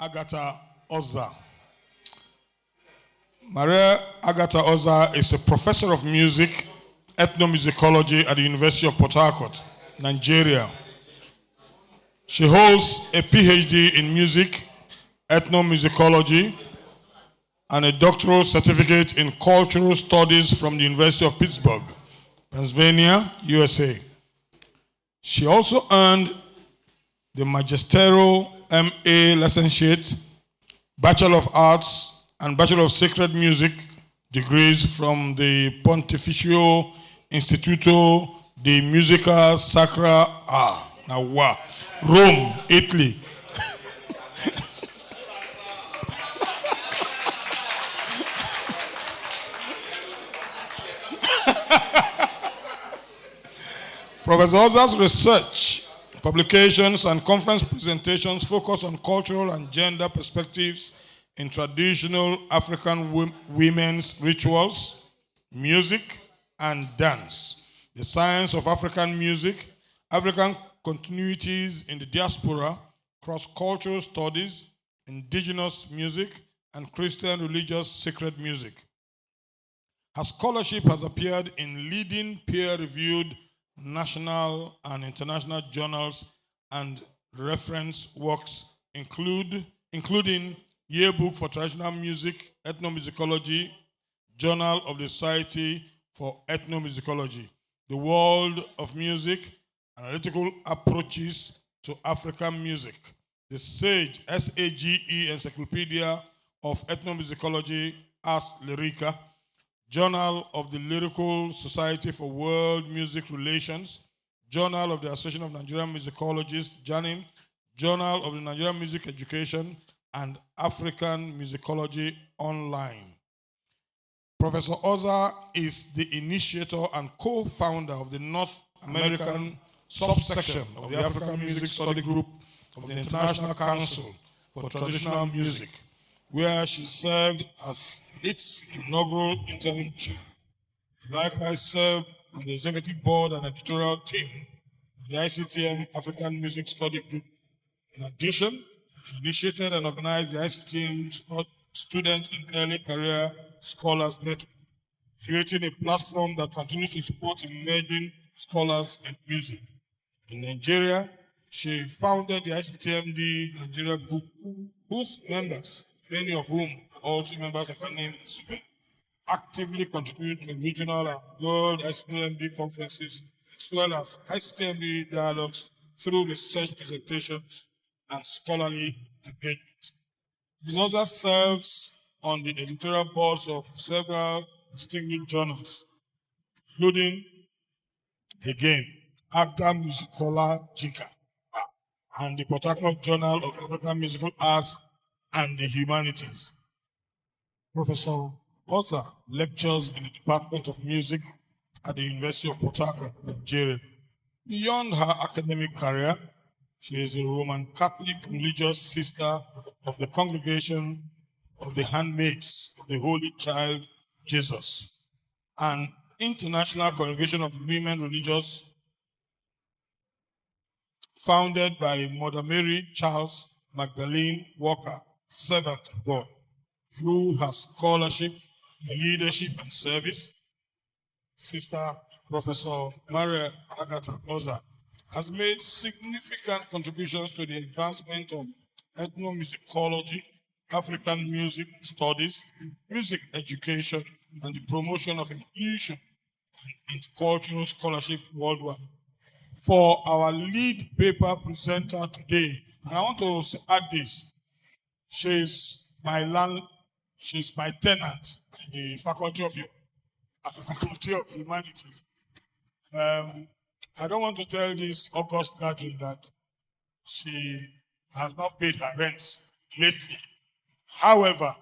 Agatha Oza. Maria Agatha Oza is a professor of music, ethnomusicology at the University of Port Harcourt, Nigeria. She holds a PhD in music, ethnomusicology, and a doctoral certificate in cultural studies from the University of Pittsburgh, Pennsylvania, USA. She also earned the Magisterial MA Licentiate, Bachelor of Arts, and Bachelor of Sacred Music degrees from the Pontificio Istituto di Musica Sacra Rome, Italy. Professor Oza's research, publications, and conference presentations focus on cultural and gender perspectives in traditional African women's rituals, music, and dance, the science of African music, African continuities in the diaspora, cross-cultural studies, indigenous music, and Christian religious sacred music. Her scholarship has appeared in leading peer-reviewed national and international journals and reference works including Yearbook for Traditional Music, Ethnomusicology, Journal of the Society for Ethnomusicology, The World of Music, Analytical Approaches to African Music, the SAGE, S-A-G-E Encyclopedia of Ethnomusicology, Ars Lyrica, Journal of the Lyrical Society for World Music Relations, Journal of the Association of Nigerian Musicologists, ANIM, Journal of the Nigerian Music Education, and African Musicology Online. Professor Oza is the initiator and co-founder of the North American subsection of the African Music Study Group of the International Council for Traditional Music, where she served as its inaugural interim chair. Likewise served on the executive board and editorial team of the ICTM African Music Study Group. In addition, she initiated and organized the ICTM Student and Early Career Scholars Network, creating a platform that continues to support emerging scholars in music. In Nigeria, she founded the ICTMD Nigeria Group, whose members, many of whom are also members of ANIM, actively contribute to regional and world ICTMD conferences, as well as ICTMD dialogues through research presentations and scholarly engagement. It also serves on the editorial boards of several distinguished journals, including, again, AGATHA Musicologica and the Port Harcourt Journal of African Musical Arts and the Humanities. Professor Oza lectures in the Department of Music at the University of Port Harcourt, Nigeria. Beyond her academic career, she is a Roman Catholic religious sister of the Congregation of the Handmaids of the Holy Child Jesus, an international congregation of women religious founded by Mother Mary Charles Magdalene Walker, servant of God. Through her scholarship, leadership, and service, Sister Professor Maria Agatha Oza has made significant contributions to the advancement of ethnomusicology, African music studies, music education, and the promotion of inclusion and intercultural scholarship worldwide. For our lead paper presenter today, and I want to add this, she's my tenant in the Faculty of Humanities. I don't want to tell this August gathering that she has not paid her rent lately. However,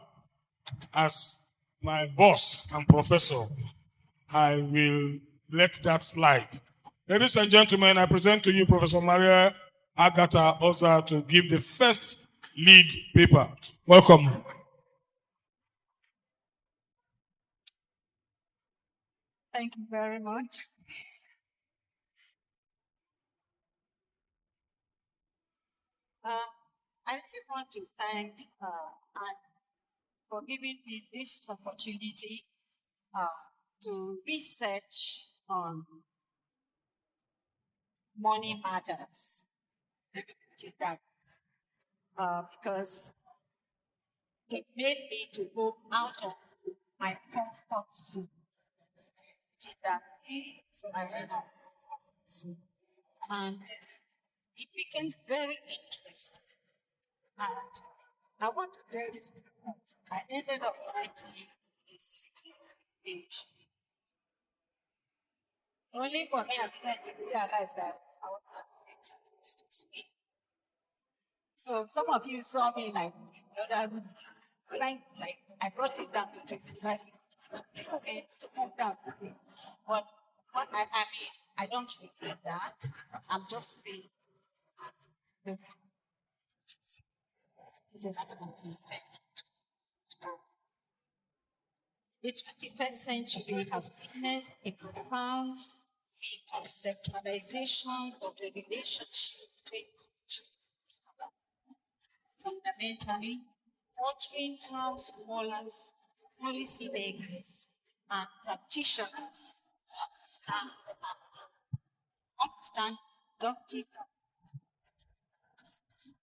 as my boss and professor, I will let that slide. Ladies and gentlemen, I present to you Professor Maria Agatha Oza to give the first lead paper. Welcome. Thank you very much. I really want to thank Anne for giving me this opportunity to research on money matters. Let me put it that because it made me to go out of my comfort zone. Did that, so I went out of my comfort zone, and it became very interesting. And I want to tell this people, I ended up writing a 60-page. Only for me at the end to realize that I was not getting to speak. So some of you saw me like, like I brought it down to 25. Okay, so come down. But what I mean, I don't regret that. I'm just saying that so that's one thing. The 21st century has witnessed a profound reconceptualization of the relationship between culture. Fundamentally, altering how scholars, policymakers, and practitioners understand productive practices.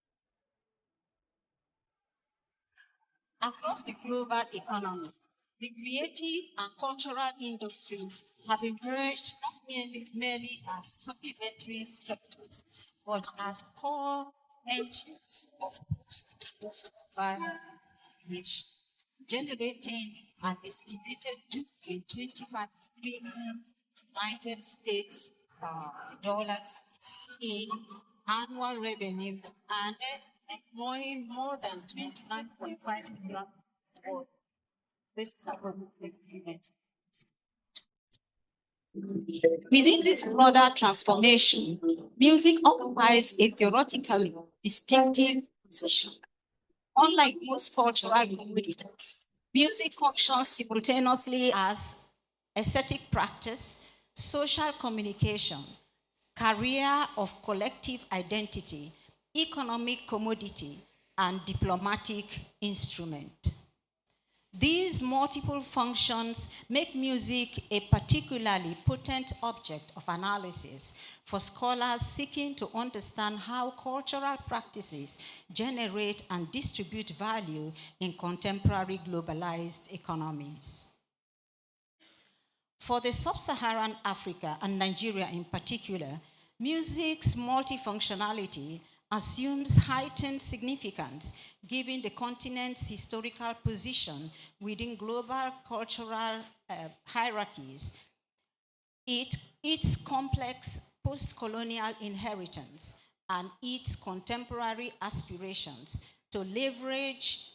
Across the global economy, the creative and cultural industries have emerged not merely as supplementary sectors, but as core engines of post-industrial creation, generating an estimated $2.25 billion United States dollars in annual revenue and employing more than 29.5 million people. This is a agreement. Within this broader transformation, music occupies a theoretically distinctive position. Unlike most cultural commodities, music functions simultaneously as aesthetic practice, social communication, career of collective identity, economic commodity, and diplomatic instrument. These multiple functions make music a particularly potent object of analysis for scholars seeking to understand how cultural practices generate and distribute value in contemporary globalized economies. For the sub-Saharan Africa and Nigeria in particular, music's multifunctionality assumes heightened significance given the continent's historical position within global cultural hierarchies, its complex post-colonial inheritance, and its contemporary aspirations to leverage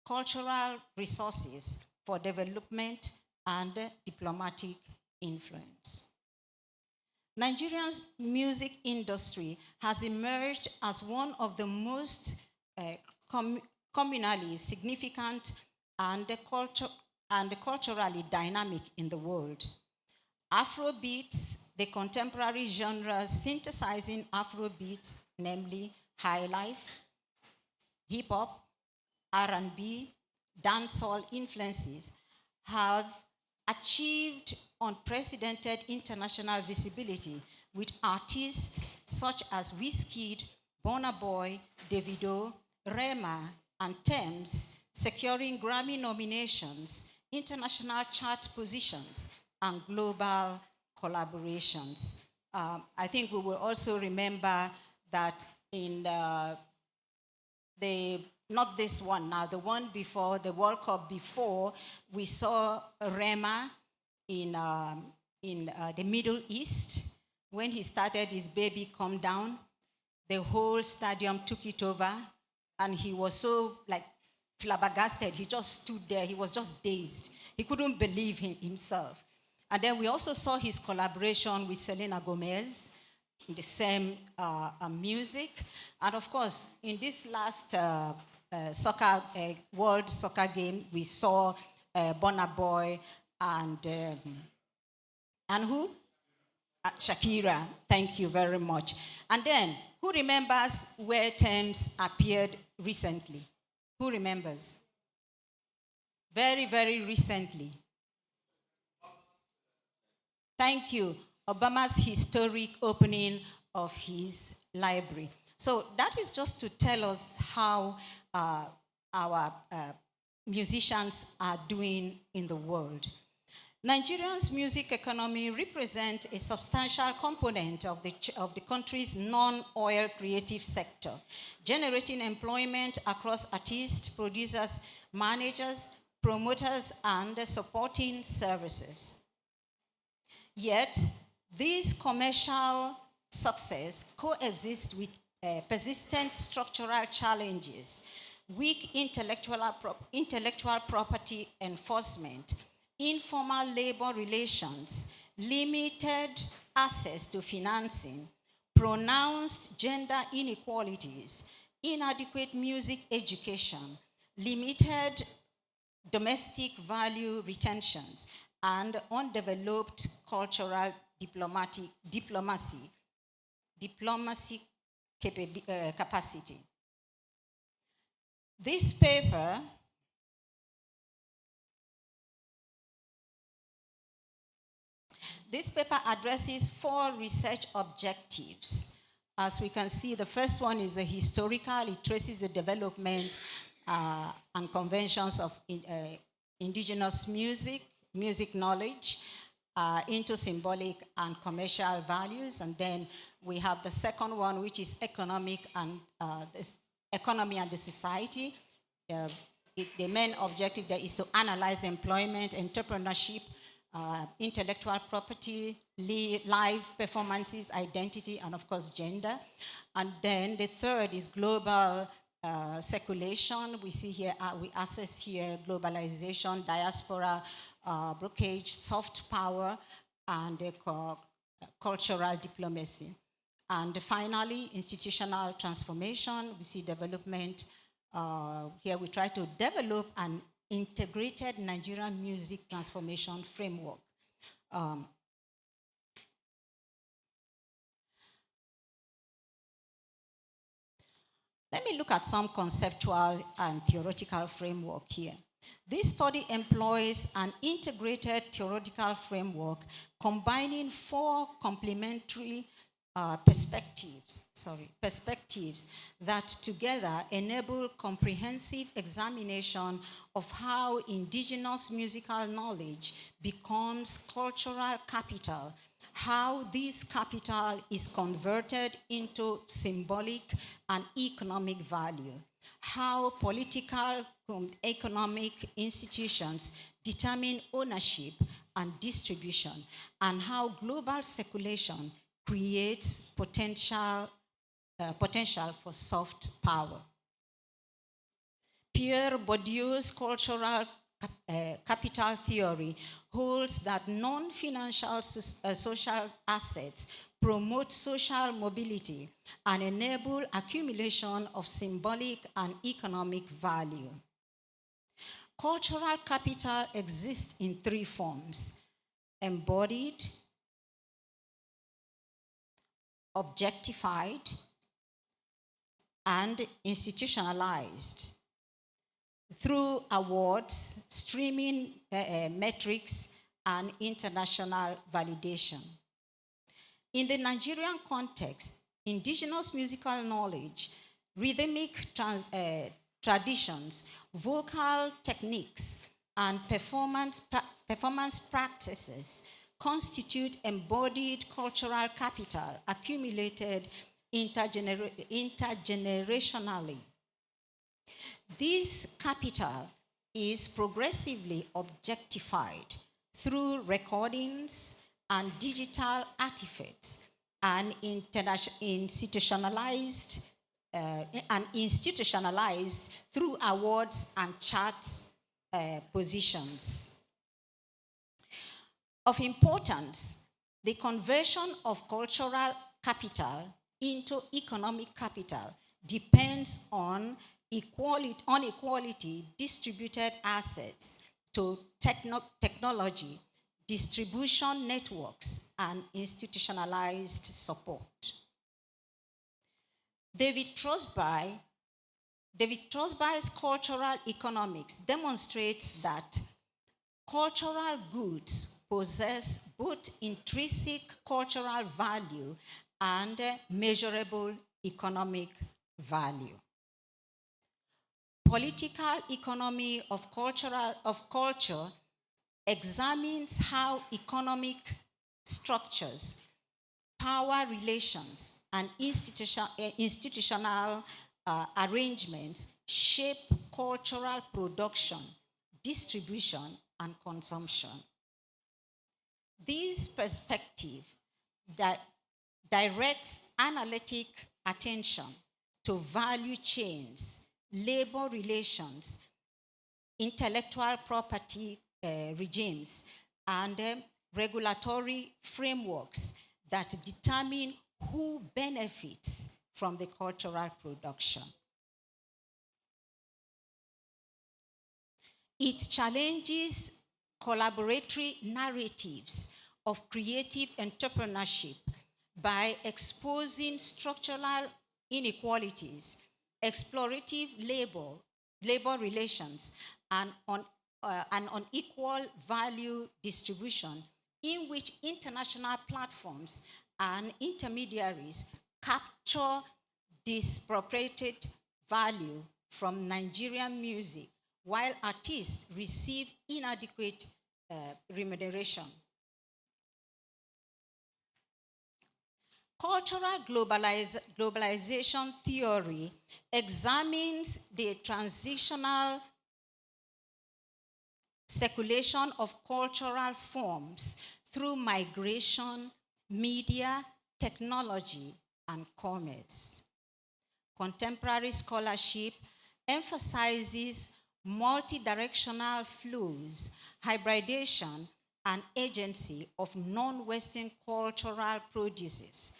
cultural resources for development and diplomatic influence. Nigeria's music industry has emerged as one of the most communally significant and culturally dynamic in the world. Afrobeats, the contemporary genre synthesizing Afrobeats, namely high life, hip hop, R&B, dancehall influences, have achieved unprecedented international visibility with artists such as Wizkid, Burna Boy, Davido, Rema, and Tems securing Grammy nominations, international chart positions, and global collaborations. I think we will also remember that in not this one now, the one before, the World Cup before, we saw Rema in the Middle East. When he started his Baby Come Down, the whole stadium took it over, and he was so like flabbergasted. He just stood there. He was just dazed. He couldn't believe himself. And then we also saw his collaboration with Selena Gomez in the same music. And of course, in this last World Soccer game, we saw Burna Boy and who? Shakira. Thank you very much. And then, who remembers where Tems appeared recently? Who remembers? Very, very recently. Thank you. Obama's historic opening of his library. So that is just to tell us how our musicians are doing in the world. Nigeria's music economy represents a substantial component of the country's non-oil creative sector, generating employment across artists, producers, managers, promoters, and supporting services. Yet, this commercial success coexists with persistent structural challenges, weak intellectual property enforcement, informal labor relations, limited access to financing, pronounced gender inequalities, inadequate music education, limited domestic value retentions, and undeveloped cultural diplomacy capacity. This paper addresses 4 research objectives. As we can see, the first one is the historical. It traces the development and conventions of indigenous music knowledge into symbolic and commercial values. And then we have the second one, which is economy and the society. The main objective there is to analyze employment, entrepreneurship, intellectual property, live performances, identity, and of course gender. And then the third is global circulation. We see here, we assess here globalization, diaspora, brokerage, soft power, and cultural diplomacy. And finally, institutional transformation. We see development. Here we try to develop an integrated Nigerian music transformation framework. Let me look at some conceptual and theoretical framework here. This study employs an integrated theoretical framework combining 4 complementary perspectives that together enable comprehensive examination of how indigenous musical knowledge becomes cultural capital, how this capital is converted into symbolic and economic value, how political economic institutions determine ownership and distribution, and how global circulation creates potential for soft power. Pierre Bourdieu's cultural capital theory holds that non-financial social assets promote social mobility and enable accumulation of symbolic and economic value. Cultural capital exists in 3 forms: embodied, objectified, and institutionalized through awards, streaming metrics, and international validation. In the Nigerian context, indigenous musical knowledge, rhythmic traditions, vocal techniques, and performance practices constitute embodied cultural capital accumulated intergenerationally. This capital is progressively objectified through recordings and digital artifacts and institutionalized through awards and charts positions. Of importance, the conversion of cultural capital into economic capital depends on equality distributed assets to technology, distribution networks, and institutionalized support. David Trosby David Trosby's cultural economics demonstrates that cultural goods possess both intrinsic cultural value and measurable economic value. Political economy of culture examines how economic structures, power relations, and institutional arrangements shape cultural production, distribution, and consumption. This perspective that directs analytic attention to value chains, labor relations, intellectual property regimes, and regulatory frameworks that determine who benefits from the cultural production. It challenges collaboratory narratives of creative entrepreneurship by exposing structural inequalities, explorative labor relations, and unequal value distribution in which international platforms and intermediaries capture disproportionate value from Nigerian music while artists receive inadequate remuneration. Cultural globalization theory examines the transitional circulation of cultural forms through migration, media, technology, and commerce. Contemporary scholarship emphasizes multidirectional flows, hybridization, and agency of non-Western cultural produces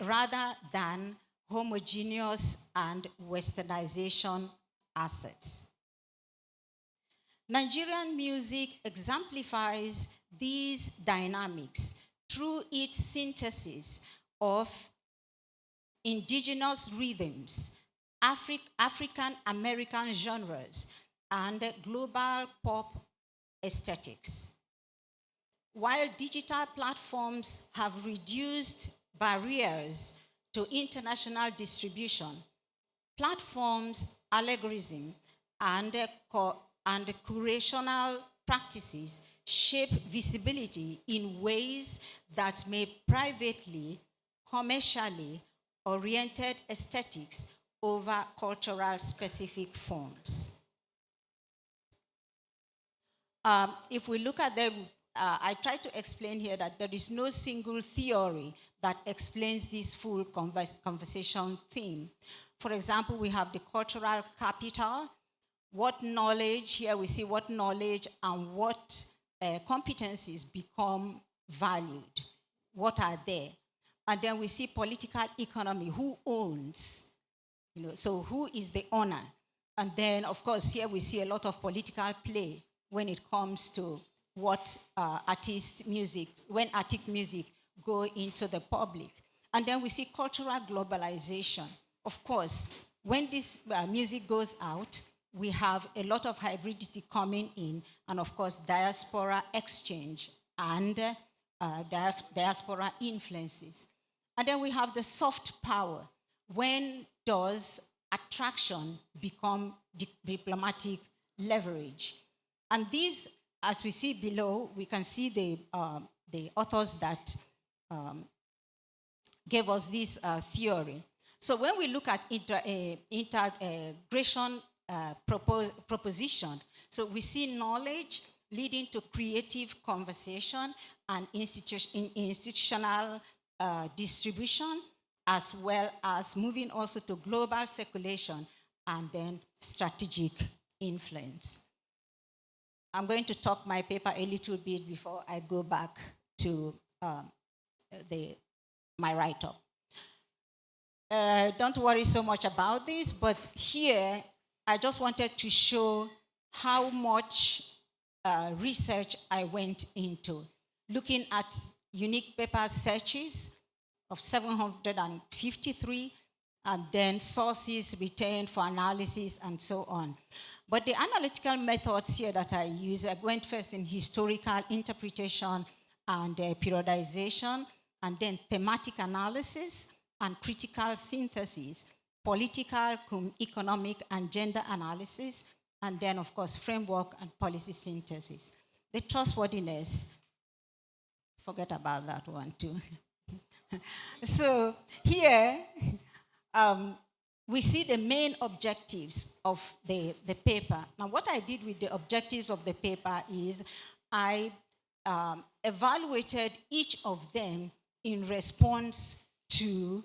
rather than homogeneous and westernization assets. Nigerian music exemplifies these dynamics through its synthesis of indigenous rhythms, African American genres, and global pop aesthetics. While digital platforms have reduced barriers to international distribution, platforms, algorithm, and curational practices shape visibility in ways that may privately, commercially oriented aesthetics over cultural specific forms. If we look at them, I try to explain here that there is no single theory that explains this full conversation theme. For example, we have the cultural capital. What knowledge, here we see what knowledge and what competencies become valued. What are they? And then we see political economy, who owns? So who is the owner? And then, of course, here we see a lot of political play when it comes to what artist music go into the public. And then we see cultural globalization. Of course, when this music goes out, we have a lot of hybridity coming in, and of course, diaspora exchange and diaspora influences. And then we have the soft power. When does attraction become diplomatic leverage? And these, as we see below, we can see the authors that gave us this theory. So when we look at integration proposition, so we see knowledge leading to creative conversation and institutional distribution, as well as moving also to global circulation and then strategic influence. I'm going to talk my paper a little bit before I go back to my write-up. Don't worry so much about this, but here I just wanted to show how much research I went into, looking at unique paper searches of 753, and then sources retained for analysis, and so on. But the analytical methods here that I use, I went first in historical interpretation and periodization, and then thematic analysis and critical synthesis, political, economic, and gender analysis, and then, of course, framework and policy synthesis. The trustworthiness, forget about that one too. So here, we see the main objectives of the paper. Now, what I did with the objectives of the paper is I evaluated each of them in response to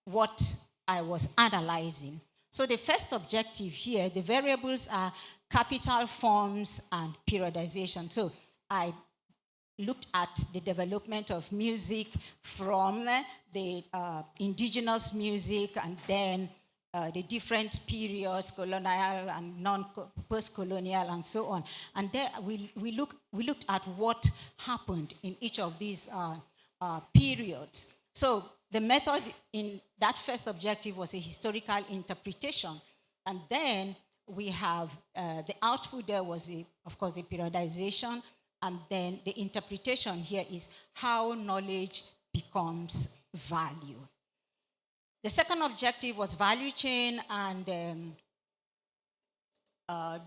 what I was analyzing. So the first objective here, the variables are capital forms and periodization. So I looked at the development of music from the indigenous music, and then the different periods, colonial and post-colonial, and so on. And there we looked at what happened in each of these periods. So the method in that first objective was a historical interpretation. And then we have the output there was, of course, the periodization. And then the interpretation here is how knowledge becomes value. The second objective was value chain and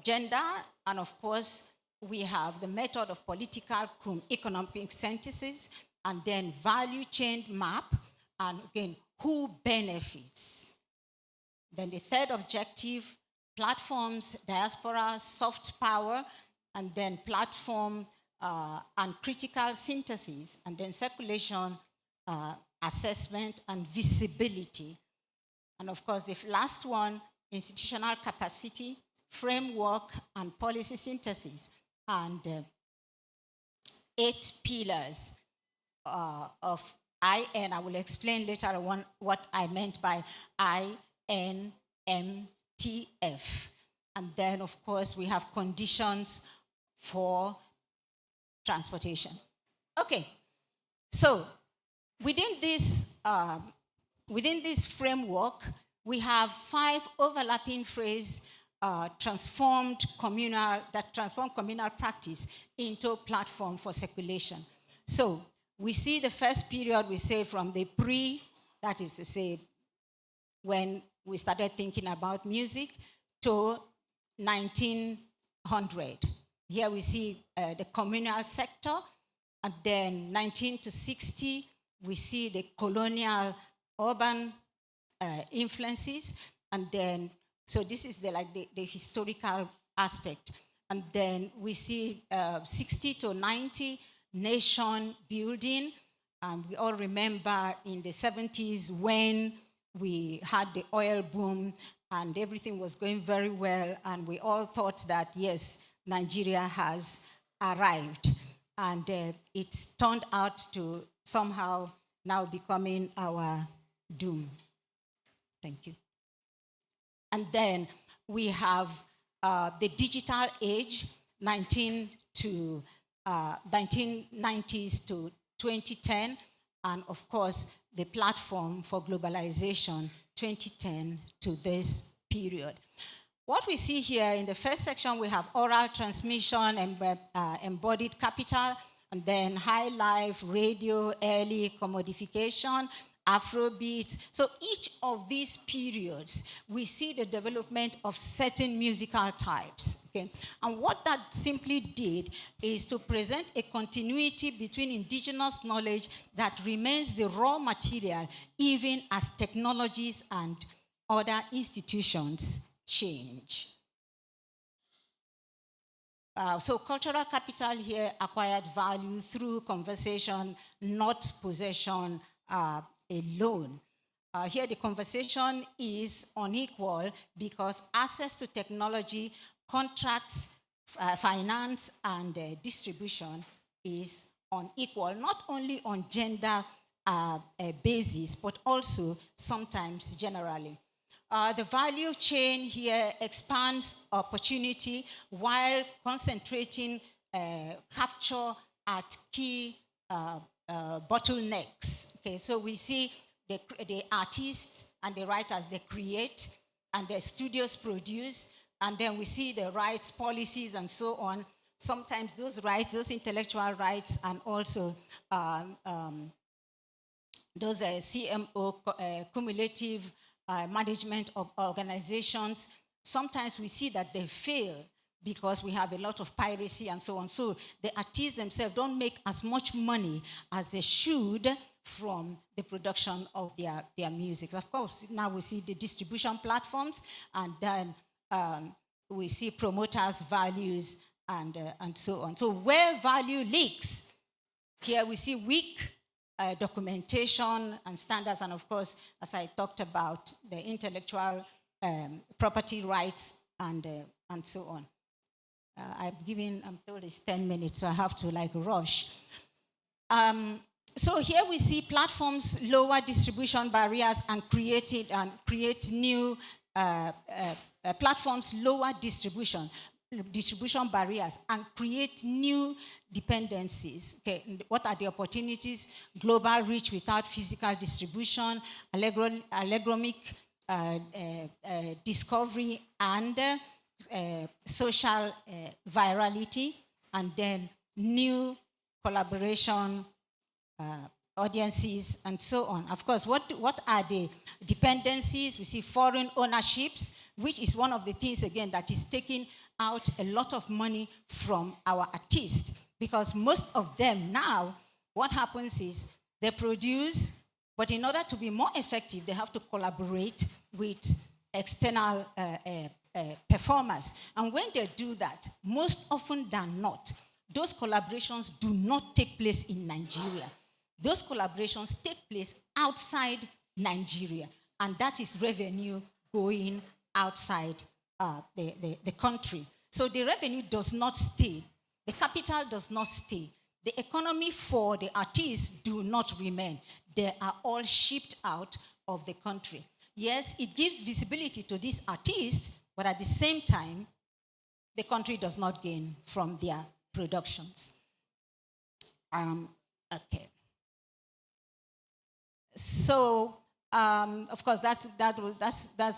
gender. And of course, we have the method of political economic synthesis, and then value chain map, and again, who benefits. Then the third objective, platforms, diaspora, soft power, and then platform and critical synthesis, and then circulation, assessment, and visibility. And of course, the last one, institutional capacity, framework, and policy synthesis, and 8 pillars of IN. I will explain later on what I meant by INMTF. And then, of course, we have conditions for transportation. Okay, so within this framework, we have 5 overlapping phrases transform communal practice into a platform for circulation. So we see the first period, we say from the that is to say, when we started thinking about music, to 1900. Here we see the communal sector, and then 19 to 60, we see the colonial urban influences, and then, so this is the historical aspect. And then we see 60 to 90, nation building. We all remember in the 70s when we had the oil boom and everything was going very well, and we all thought that, yes, Nigeria has arrived. And it's turned out to somehow now becoming our doom. Thank you. And then we have the digital age, 1990s to 2010, and of course, the platform for globalization, 2010 to this period. What we see here in the first section, we have oral transmission and embodied capital, and then high life, radio, early commodification, Afrobeat. So each of these periods, we see the development of certain musical types. Okay? And what that simply did is to present a continuity between indigenous knowledge that remains the raw material even as technologies and other institutions change. So cultural capital here acquired value through conversation, not possession alone. Here the conversation is unequal because access to technology, contracts, finance, and distribution is unequal, not only on gender basis, but also sometimes generally. The value chain here expands opportunity while concentrating capture at key bottlenecks. Okay, so we see the artists and the writers, they create, and the studios produce, and then we see the rights policies and so on. Sometimes those rights, those intellectual rights, and also those CMO, cumulative management of organizations, sometimes we see that they fail because we have a lot of piracy and so on. So the artists themselves don't make as much money as they should from the production of their music. Of course, now we see the distribution platforms, and then we see promoters' values and so on. So where value leaks, here we see weak documentation and standards, and of course, as I talked about, the intellectual property rights and so on. I'm told it's 10 minutes, so I have to rush. So here we see platforms lower distribution barriers and create new platforms lower distribution barriers and create new dependencies. Okay, what are the opportunities? Global reach without physical distribution, algorithmic discovery, and social virality, and then new collaboration audiences, and so on. Of course, what are the dependencies? We see foreign ownerships, which is one of the things, again, that is taking out a lot of money from our artists, because most of them now, what happens is they produce, but in order to be more effective, they have to collaborate with external performers. And when they do that, most often than not, those collaborations do not take place in Nigeria. Those collaborations take place outside Nigeria, and that is revenue going outside the country. So the revenue does not stay. The capital does not stay. The economy for the artists do not remain. They are all shipped out of the country. Yes, it gives visibility to these artists, but at the same time, the country does not gain from their productions. Okay. So, of course, that's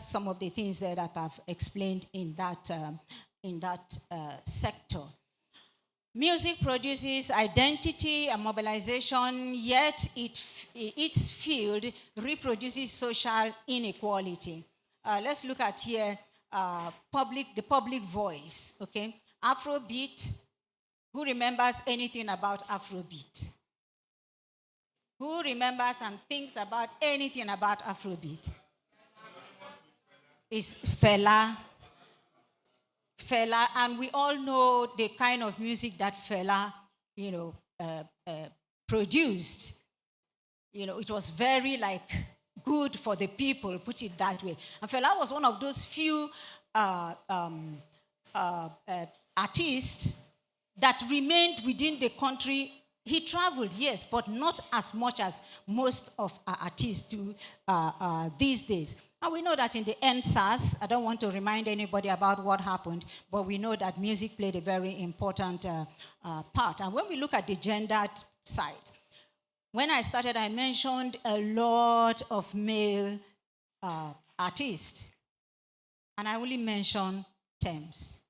some of the things there that I've explained in that sector. Music produces identity and mobilization, yet its field reproduces social inequality. Let's look at here the public voice. Okay, Afrobeat. Who remembers anything about Afrobeat? Who remembers and thinks about anything about Afrobeat? It's Fela, and we all know the kind of music that Fela, produced. It was very good for the people, put it that way. And Fela was one of those few artists that remained within the country. He traveled, yes, but not as much as most of our artists do these days. And we know that in the NSAS, I don't want to remind anybody about what happened, but we know that music played a very important part. And when we look at the gendered side, when I started, I mentioned a lot of male artists, and I only mentioned terms.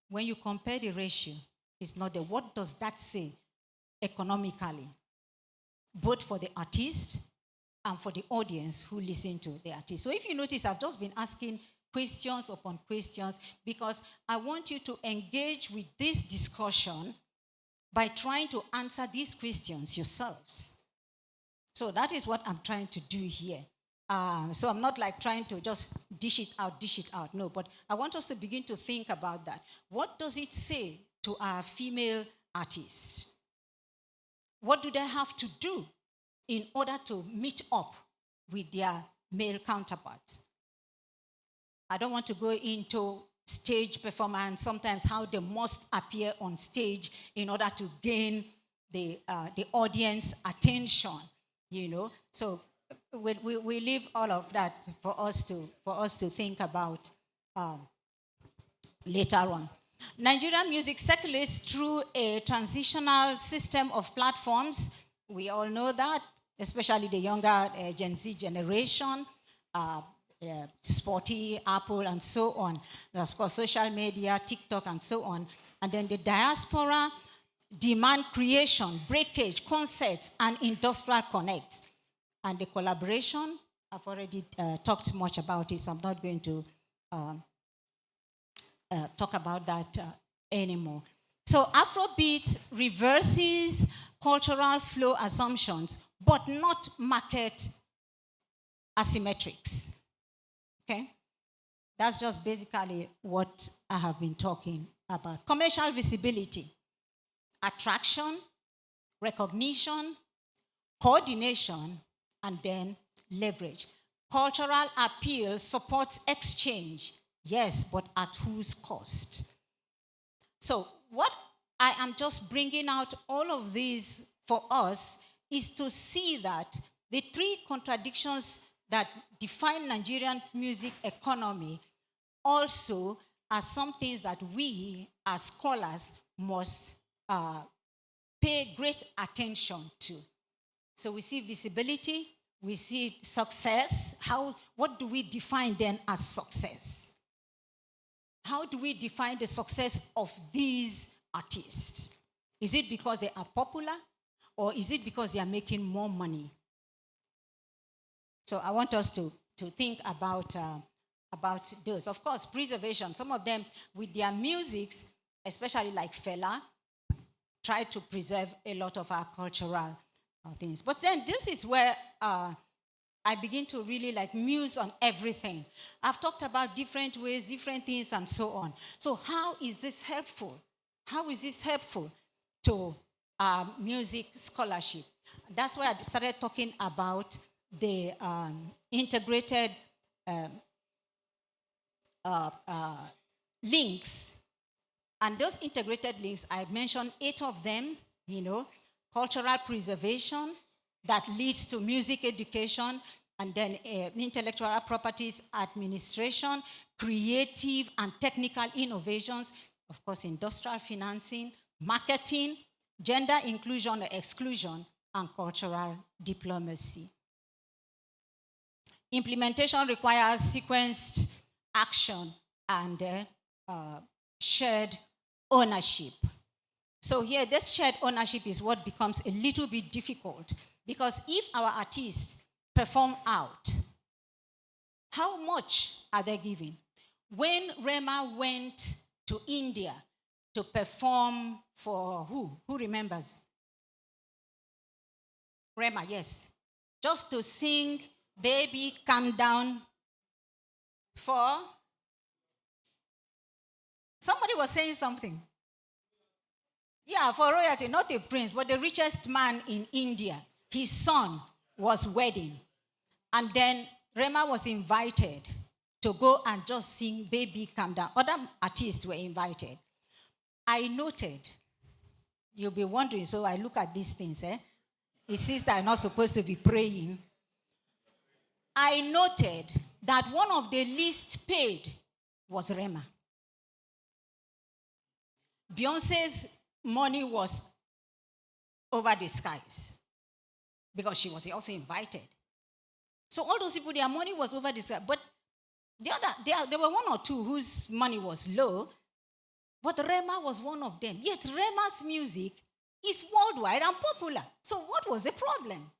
When you compare the ratio, it's not there. What does that say economically, both for the artist and for the audience who listen to the artist? So if you notice, I've just been asking questions upon questions because I want you to engage with this discussion by trying to answer these questions yourselves. So that is what I'm trying to do here. So I'm not trying to just dish it out. No, but I want us to begin to think about that. What does it say to our female artists? What do they have to do in order to meet up with their male counterparts? I don't want to go into stage performance, sometimes how they must appear on stage in order to gain the audience attention, So we leave all of that for us to think about later on. Nigerian music circulates through a transitional system of platforms. We all know that. especially the younger Gen Z generation, Sporty, Apple, and so on. And of course, social media, TikTok, and so on. And then the diaspora, demand creation, breakage, concerts, and industrial connect. And the collaboration, I've already talked much about it, so I'm not going to talk about that anymore. So Afrobeat reverses cultural flow assumptions, but not market asymmetrics. Okay? That's just basically what I have been talking about. Commercial visibility, attraction, recognition, coordination, and then leverage. Cultural appeal supports exchange, yes, but at whose cost? So what I am just bringing out all of these for us is to see that the three contradictions that define Nigerian music economy also are some things that we as scholars must pay great attention to. So we see visibility, we see success. What do we define then as success? How do we define the success of these artists? Is it because they are popular, or is it because they are making more money? So I want us to think about those. Of course, preservation. Some of them, with their musics, especially like Fela, try to preserve a lot of our cultural things. But then this is where I begin to really like muse on everything. I've talked about different ways, different things, and so on. So how is this helpful? How is this helpful to music scholarship? That's why I started talking about the integrated links. And those integrated links, I mentioned 8 of them, cultural preservation that leads to music education, and then intellectual properties administration, creative and technical innovations, of course, industrial financing, marketing, gender inclusion or exclusion, and cultural diplomacy. Implementation requires sequenced action and shared ownership. So here, this shared ownership is what becomes a little bit difficult, because if our artists perform out, how much are they giving? When Rema went to India to perform for who? Who remembers? Rema, yes. Just to sing Baby Calm Down for... Somebody was saying something. Yeah, for royalty, not a prince, but the richest man in India. His son was wedding. And then Rema was invited to go and just sing Baby Calm Down. Other artists were invited. I noted, you'll be wondering, so I look at these things, It says that I'm not supposed to be praying. I noted that one of the least paid was Rema. Beyonce's money was over the skies because she was also invited. So all those people, their money was over the sky. But there were 1 or 2 whose money was low, but Rema was one of them. Yet Rema's music is worldwide and popular. So what was the problem?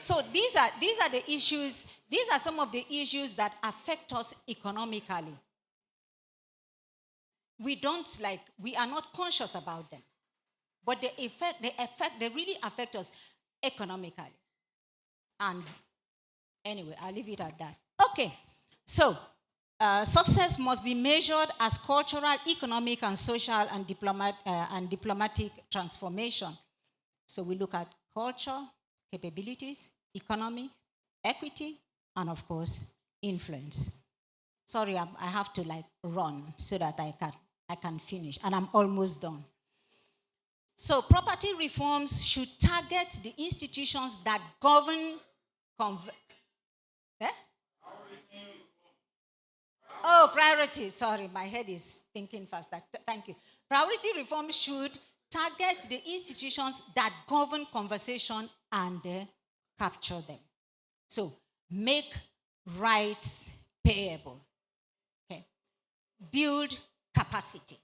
So these are the issues, these are some of the issues that affect us economically. We are not conscious about them. But they really affect us economically. And anyway, I'll leave it at that. Okay, so success must be measured as cultural, economic, and social and diplomatic transformation. So we look at culture, capabilities, economy, equity, and of course, influence. Sorry, I have to run so that I can finish, and I'm almost done. So property reforms should target the institutions that govern Oh, priority. Sorry, my head is thinking fast. Thank you. Priority reform should target the institutions that govern conversation and capture them. So, make rights payable. Okay. Build capacity.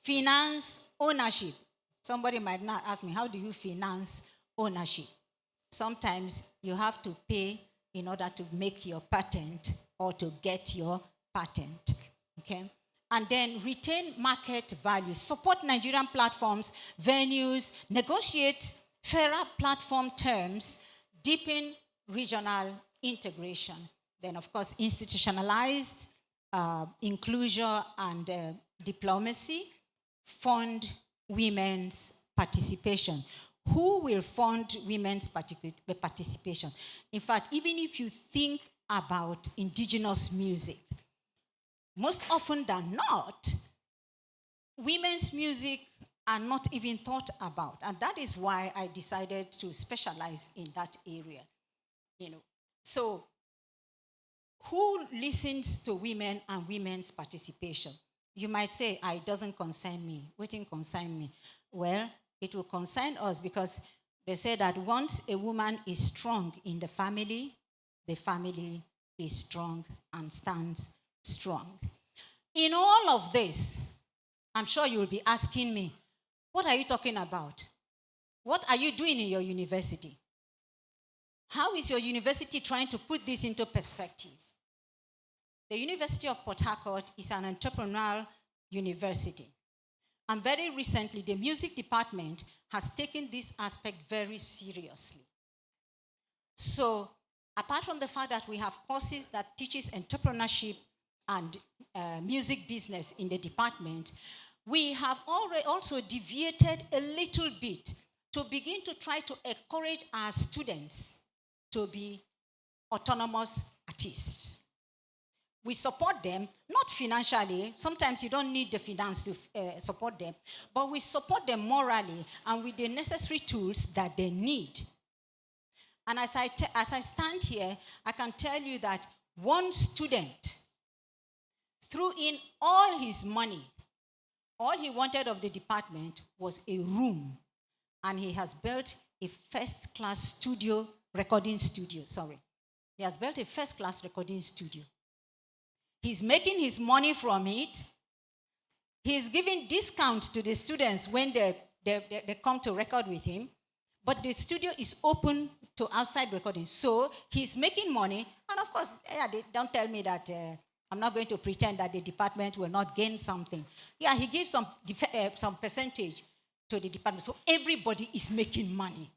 Finance ownership. Somebody might not ask me, how do you finance ownership? Sometimes you have to pay in order to make your patent or to get your patent. Okay? And then retain market value. Support Nigerian platforms, venues, negotiate fairer platform terms, deepen regional integration. Then, of course, institutionalized inclusion and diplomacy, fund women's participation. Who will fund women's participation? In fact, even if you think about indigenous music, most often than not, women's music are not even thought about. And that is why I decided to specialize in that area. So who listens to women and women's participation? You might say, it doesn't concern me. What didn't concern me? Well, it will concern us because they say that once a woman is strong in the family is strong and stands strong. In all of this, I'm sure you'll be asking me, what are you talking about? What are you doing in your university? How is your university trying to put this into perspective? The University of Port Harcourt is an entrepreneurial university. And very recently, the music department has taken this aspect very seriously. So, apart from the fact that we have courses that teaches entrepreneurship and music business in the department, we have already also deviated a little bit to begin to try to encourage our students to be autonomous artists. We support them, not financially. Sometimes you don't need the finance to support them, but we support them morally and with the necessary tools that they need. And as I stand here, I can tell you that one student threw in all his money. All he wanted of the department was a room, and he has built a first-class recording studio. He has built a first-class recording studio. He's making his money from it. He's giving discounts to the students when they come to record with him. But the studio is open to outside recording. So he's making money. And of course, don't tell me that I'm not going to pretend that the department will not gain something. Yeah, he gives some percentage to the department. So everybody is making money.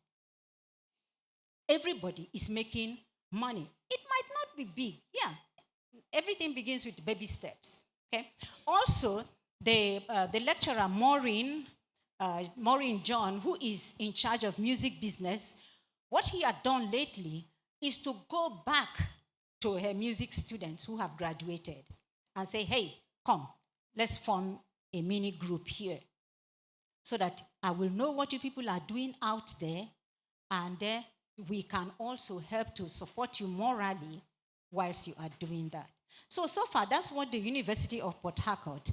Everybody is making money. It might not be big. Yeah. Everything begins with baby steps. Okay. Also, the lecturer Maureen John, who is in charge of music business, what he had done lately is to go back to her music students who have graduated and say, hey, come, let's form a mini group here so that I will know what you people are doing out there, and we can also help to support you morally whilst you are doing that. So far, that's what the University of Port Harcourt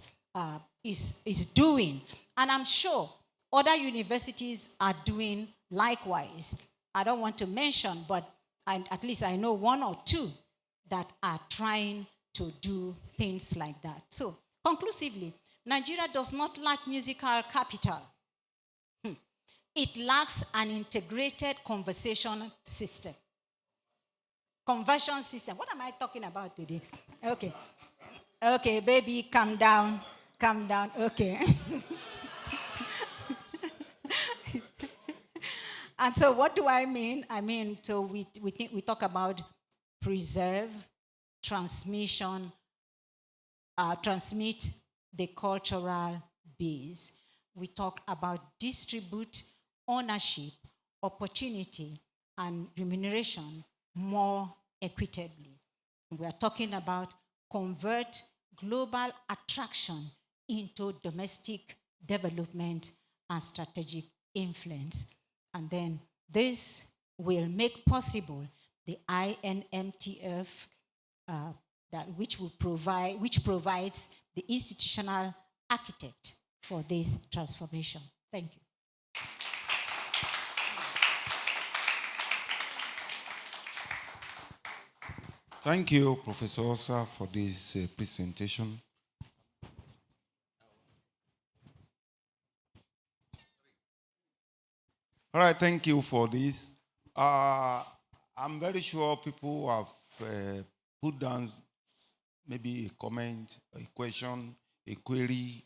is doing. And I'm sure other universities are doing likewise. I don't want to mention, but at least I know one or two that are trying to do things like that. So, conclusively, Nigeria does not lack musical capital. It lacks an integrated conversion system. Conversion system. What am I talking about today? Okay, baby, calm down. Okay. And so what do I mean? So we talk about preserve, transmission, transmit the cultural base. We talk about distribute ownership, opportunity, and remuneration more equitably. We are talking about convert global attraction into domestic development and strategic influence. And then this will make possible the INMTF, which provides the institutional architect for this transformation. Thank you. Thank you, Professor Osa, for this presentation. All right, thank you for this. I'm very sure people have put down maybe a comment, a question, a query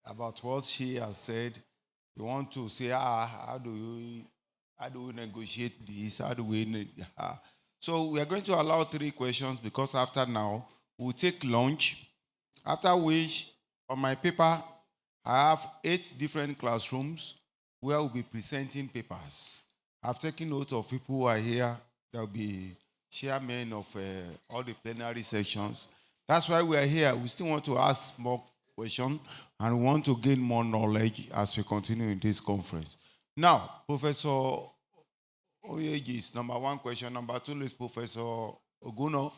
about what she has said. You want to say, how do we negotiate this? How do we? So we are going to allow 3 questions because after now we'll take lunch. After which, on my paper, I have 8 different classrooms where we'll be presenting papers. I've taken note of people who are here. There'll be chairmen of all the plenary sections. That's why we are here. We still want to ask more questions and we want to gain more knowledge as we continue in this conference. Now, Professor Oyeji is number 1 question. Number 2 is Professor Oguno.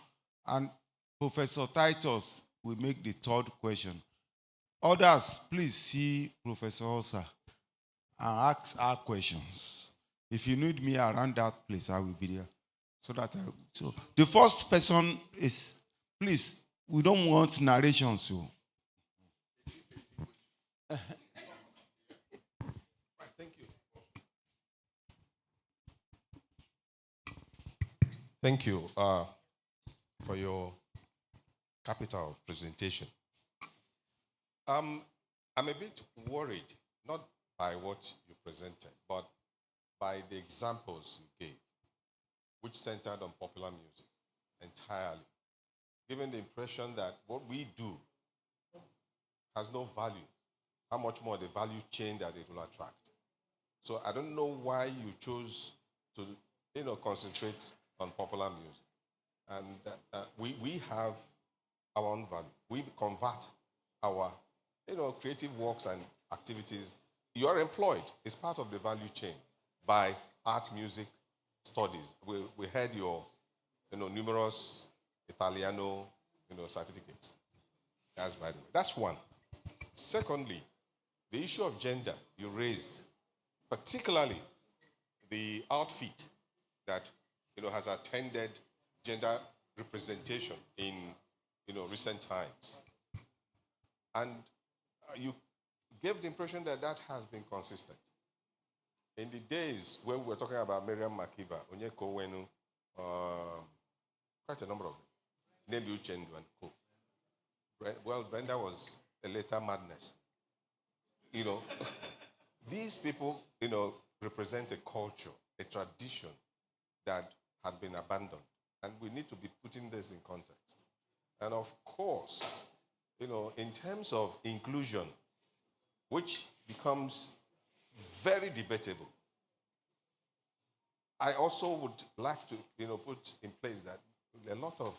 And Professor Titus will make the 3rd question. Others, please see Professor Osa and ask our questions. If you need me around that place, I will be there. So the first person is, please, we don't want narration, so. Thank you. Thank you for your capital presentation. I'm a bit worried, not by what you presented, but by the examples you gave, which centered on popular music entirely, giving the impression that what we do has no value. How much more the value chain that it will attract. So I don't know why you chose to, concentrate on popular music. And we have our own value. We convert our, creative works and activities. You are employed. It's part of the value chain by art, music, studies. We heard your, numerous Italiano, certificates. That's by the way. That's one. Secondly, the issue of gender you raised, particularly the outfit that has attended gender representation in recent times, and you gave the impression that has been consistent. In the days when we were talking about Miriam Makeba, Onyeko Wenu, quite a number of them, Nelly Uchendu and Co. Well, Brenda was a later madness. These people, represent a culture, a tradition that had been abandoned. And we need to be putting this in context. And of course, in terms of inclusion, which becomes very debatable, I also would like to, put in place that a lot of,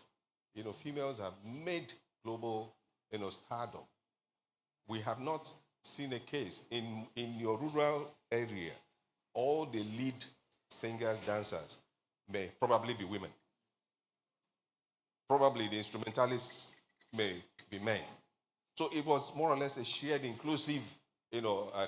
females have made global, stardom. We have not seen a case in your rural area. All the lead singers, dancers may probably be women. Probably the instrumentalists may be men. So it was more or less a shared, inclusive,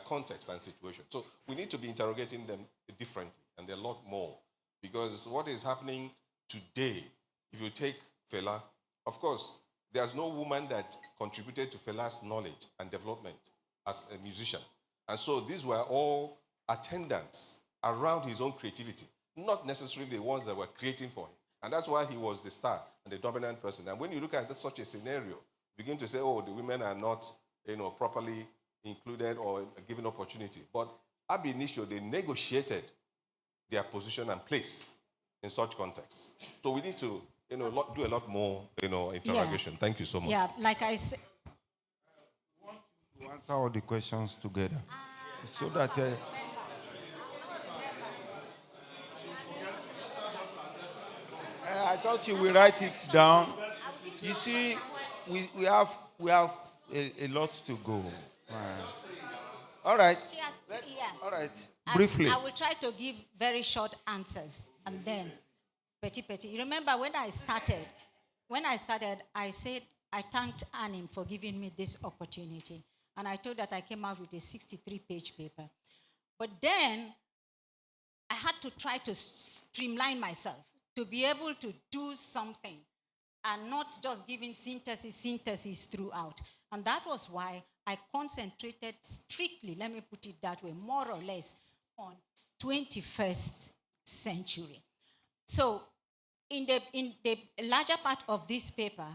context and situation. So we need to be interrogating them differently and a lot more, because what is happening today, if you take Fela, of course, there's no woman that contributed to Fela's knowledge and development as a musician. And so these were all attendants around his own creativity, not necessarily the ones that were creating for him. And that's why he was the star and the dominant person. And when you look at such a scenario, you begin to say, oh, the women are not, properly included or given opportunity. But ab initio, they negotiated their position and place in such contexts. So we need to, do a lot more, interrogation. Yeah. Thank you so much. Yeah, like I said. To answer all the questions together, so that. I thought you will write it down. You see, we have a lot to go. All right. All right. Briefly. I will try to give very short answers, and then Petit. You remember when I started, I said, I thanked ANIM for giving me this opportunity. And I told that I came out with a 63-page paper. But then I had to try to streamline myself to be able to do something and not just giving synthesis throughout. And that was why I concentrated strictly, let me put it that way, more or less, on 21st century. So in the larger part of this paper,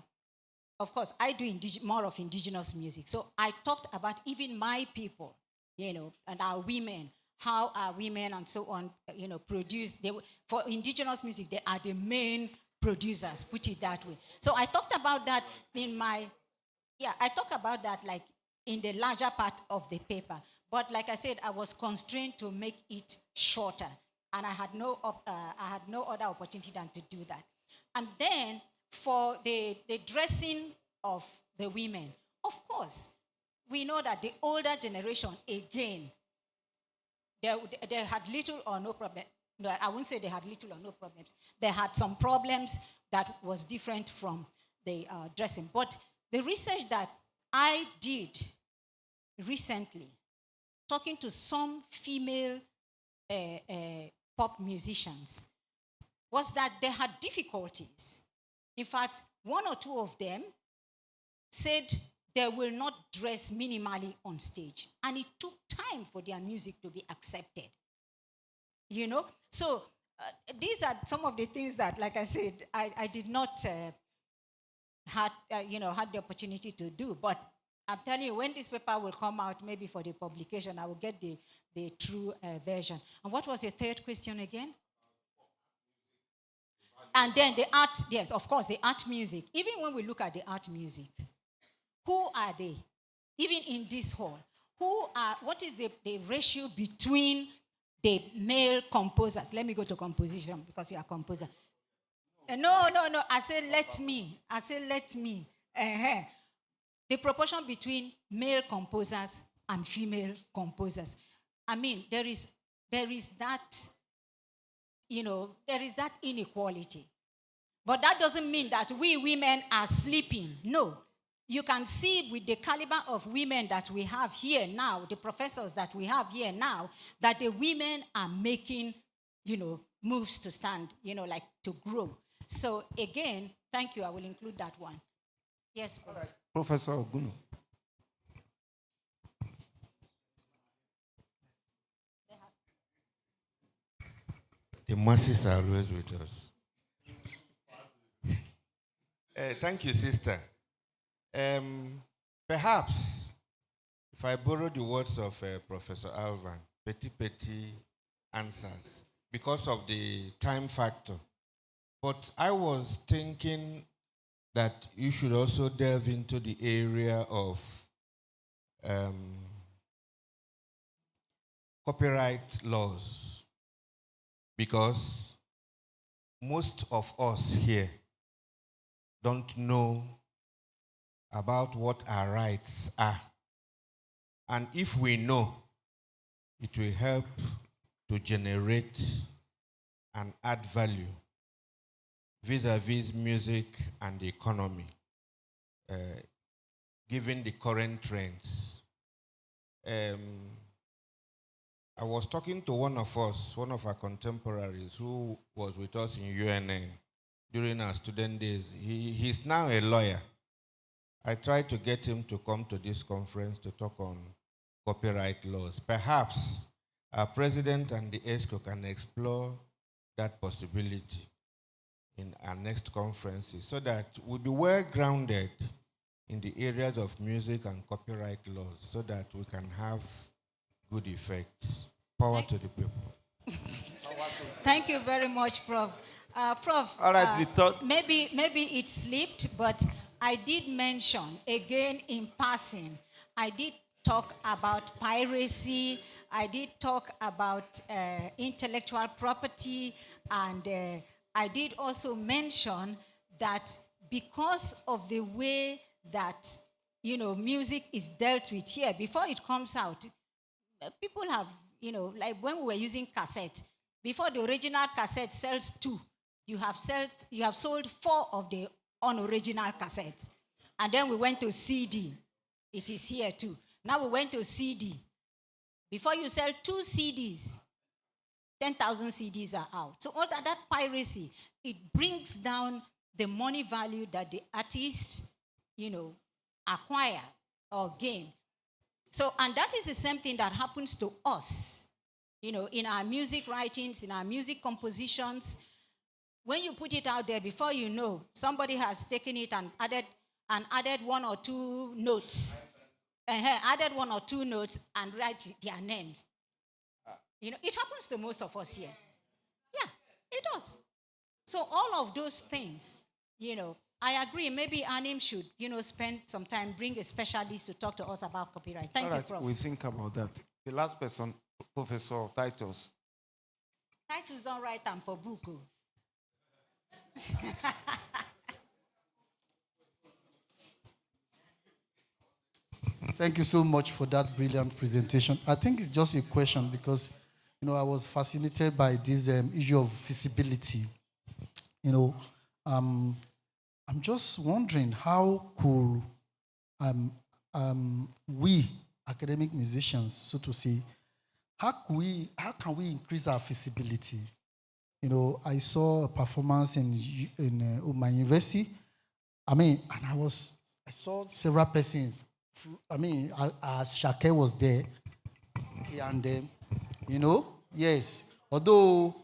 of course, I do more of indigenous music. So I talked about even my people, and our women, how our women and so on, produce. For indigenous music, they are the main producers, put it that way. So I talked about that I talked about that like in the larger part of the paper. But like I said, I was constrained to make it shorter. And I had no other opportunity than to do that. And then for the dressing of the women, of course, we know that the older generation, again, they had little or no problem. No, I wouldn't say they had little or no problems. They had some problems that was different from the dressing. But the research that I did recently, talking to some female pop musicians, was that they had difficulties. In fact, one or two of them said they will not dress minimally on stage. And it took time for their music to be accepted. So these are some of the things that, like I said, I did not had the opportunity to do. But I'm telling you, when this paper will come out, maybe for the publication, I will get the true version. And what was your third question again? And then the art, yes, of course, the art music. Even when we look at the art music, who are they? Even in this hall, what is the ratio between the male composers? Let me go to composition because you are a composer. No. I said, let me. Uh-huh. The proportion between male composers and female composers. I mean, there is that, there is that inequality. But that doesn't mean that we women are sleeping. No. You can see with the caliber of women that we have here now, the professors that we have here now, that the women are making, moves to stand, like to grow. So again, thank you. I will include that one. Yes, all right. Professor Oguno. The masses are always with us. Thank you, sister. Perhaps, if I borrow the words of Professor Alvan, petit answers, because of the time factor. But I was thinking that you should also delve into the area of copyright laws, because most of us here don't know about what our rights are. And if we know, it will help to generate and add value vis-a-vis music and the economy, given the current trends. I was talking to one of our contemporaries who was with us in UNN during our student days. He's now a lawyer. I tried to get him to come to this conference to talk on copyright laws. Perhaps our president and the ESCO can explore that possibility in our next conferences so that we'll be well grounded in the areas of music and copyright laws so that we can have good effects. Power to the people. Thank you very much, Prof. Prof, all right, maybe it slipped, but I did mention, again in passing, I did talk about piracy, I did talk about intellectual property, and I did also mention that because of the way that, music is dealt with here, before it comes out, people have, like when we were using cassette, before the original cassette sells 2, You have sold 4 of the unoriginal cassettes. And then we went to CD. It is here too. Now we went to CD. Before you sell 2 CDs, 10,000 CDs are out. So all that piracy, it brings down the money value that the artist, acquire or gain. So, and that is the same thing that happens to us, in our music writings, in our music compositions. When you put it out there, before you know, somebody has taken it and added 1 or 2 notes. Added 1 or 2 notes and write their names. It happens to most of us here. Yeah, it does. So all of those things, I agree. Maybe ANIM should, spend some time, bring a specialist to talk to us about copyright. Thank you, Prof. We think about that. The last person, Professor Titus. Titus don't write them for book. Thank you so much for that brilliant presentation. I think it's just a question because, I was fascinated by this issue of visibility. I'm just wondering how could we, academic musicians, so to say, how can we increase our visibility? I saw a performance in my university. And I saw several persons. As Shake was there, and yes, although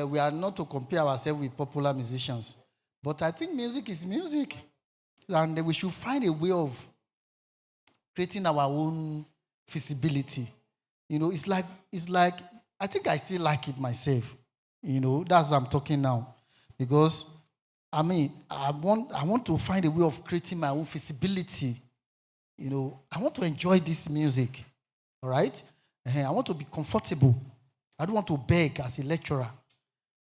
we are not to compare ourselves with popular musicians, but I think music is music, and we should find a way of creating our own visibility. It's like I think I still like it myself. That's what I'm talking now, because I want to find a way of creating my own visibility. I want to enjoy this music, all right? I want to be comfortable. I don't want to beg as a lecturer.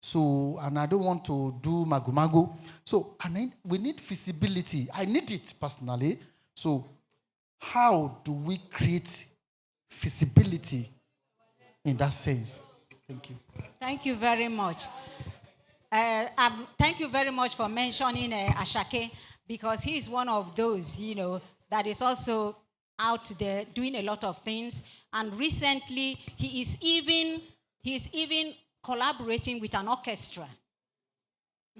So, and I don't want to do mago. So, we need visibility. I need it personally. So, how do we create visibility in that sense? Thank you. Thank you very much. Thank you very much for mentioning Ashake, because he is one of those, that is also out there doing a lot of things. And recently, he is even collaborating with an orchestra.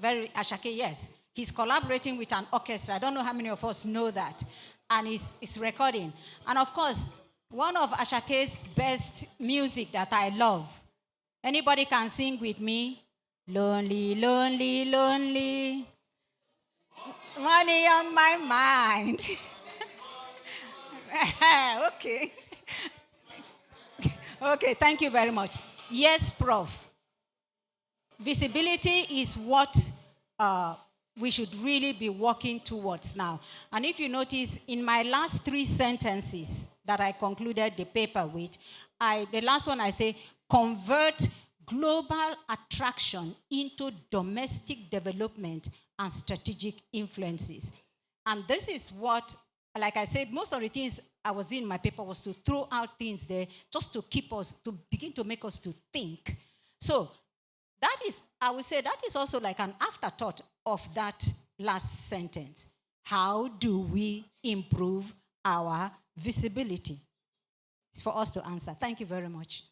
Ashake, yes. He's collaborating with an orchestra. I don't know how many of us know that. And he's recording. And of course, one of Ashake's best music that I love. Anybody can sing with me? Lonely, lonely, lonely. Money on my mind. Okay. Okay, thank you very much. Yes, Prof. Visibility is what we should really be working towards now. And if you notice, in my last 3 sentences that I concluded the paper with, the last one I say, convert global attraction into domestic development and strategic influences. And this is what, like I said, most of the things I was doing in my paper was to throw out things there just to keep us, to begin to make us to think. So that is, I would say, that is also like an afterthought of that last sentence. How do we improve our visibility? It's for us to answer. Thank you very much.